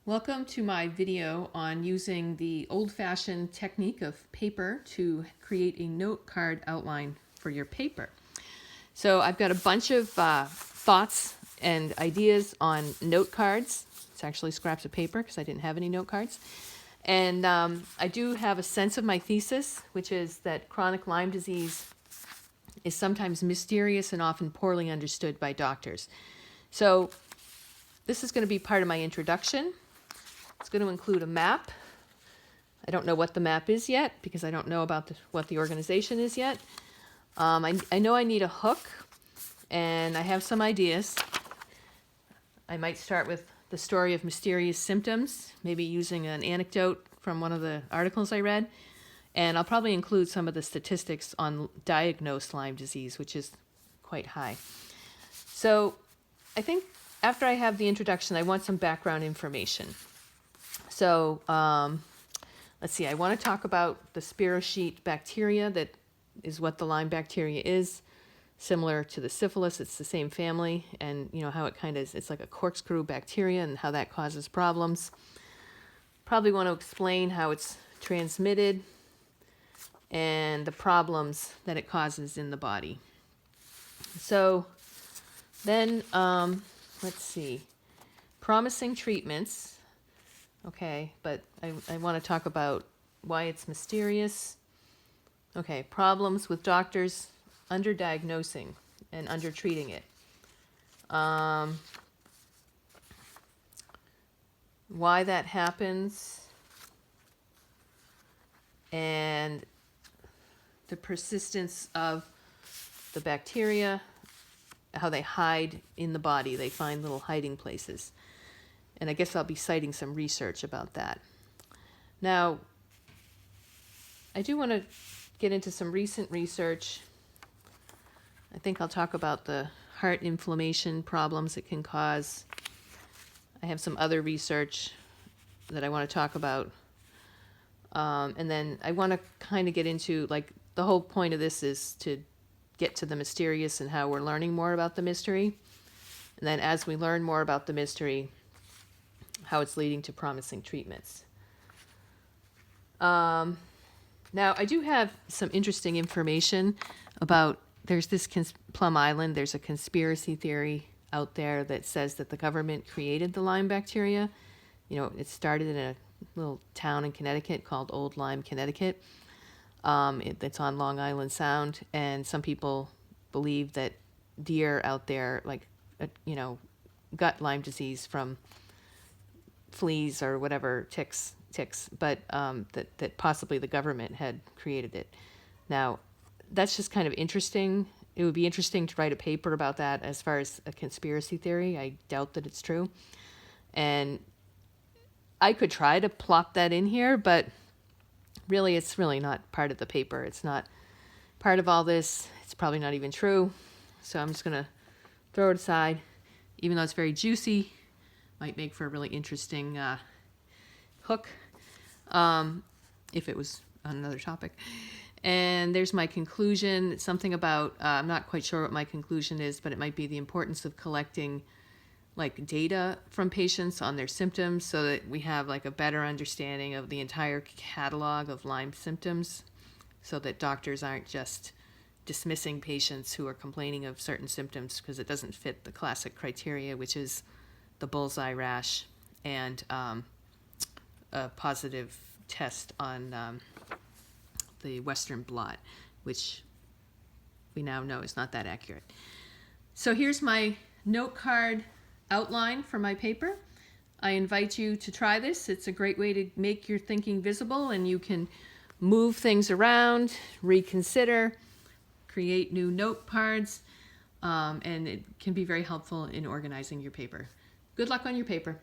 Welcome to my video on using the old-fashioned technique of paper to create a note card outline for your paper. So I've got a bunch of thoughts and ideas on note cards. It's actually scraps of paper because I didn't have any note cards. And I do have a sense of my thesis, which is that chronic Lyme disease is sometimes mysterious and often poorly understood by doctors. So this is going to be part of my introduction. It's going to include a map. I don't know what the map is yet because I don't know about what the organization is yet. I know I need a hook, and I have some ideas. I might start with the story of mysterious symptoms, maybe using an anecdote from one of the articles I read. And I'll probably include some of the statistics on diagnosed Lyme disease, which is quite high. So I think after I have the introduction, I want some background information. So let's see, I want to talk about the spirochete bacteria. That is what the Lyme bacteria is. Similar to the syphilis, it's the same family, and you know how it kind of is, it's like a corkscrew bacteria and how that causes problems. Probably want to explain how it's transmitted and the problems that it causes in the body. So then, let's see, promising treatments. Okay, but I want to talk about why it's mysterious. Okay, problems with doctors underdiagnosing and undertreating it. Why that happens, and the persistence of the bacteria, how they hide in the body. They find little hiding places. And I guess I'll be citing some research about that. Now, I do want to get into some recent research. I think I'll talk about the heart inflammation problems it can cause. I have some other research that I want to talk about. And then I want to kind of get into, like, the whole point of this is to get to the mysterious and how we're learning more about the mystery. And then as we learn more about the mystery, how it's leading to promising treatments. Now, I do have some interesting information about, there's this Plum Island, there's a conspiracy theory out there that says that the government created the Lyme bacteria. You know, it started in a little town in Connecticut called Old Lyme, Connecticut. It's on Long Island Sound, and some people believe that deer out there, like, got Lyme disease from fleas or whatever, ticks, but that possibly the government had created it. Now, that's just kind of interesting. It would be interesting to write a paper about that as far as a conspiracy theory. I doubt that it's true. And I could try to plop that in here, but really, it's really not part of the paper. It's not part of all this. It's probably not even true. So I'm just going to throw it aside, even though it's very juicy. Might make for a really interesting hook if it was on another topic. And there's my conclusion. It's something about, I'm not quite sure what my conclusion is, but it might be the importance of collecting like data from patients on their symptoms so that we have like a better understanding of the entire catalog of Lyme symptoms, so that doctors aren't just dismissing patients who are complaining of certain symptoms because it doesn't fit the classic criteria, which is the bullseye rash and a positive test on the Western blot, which we now know is not that accurate. So here's my note card outline for my paper. I invite you to try this. It's a great way to make your thinking visible, and you can move things around, reconsider, create new note cards, and it can be very helpful in organizing your paper. Good luck on your paper.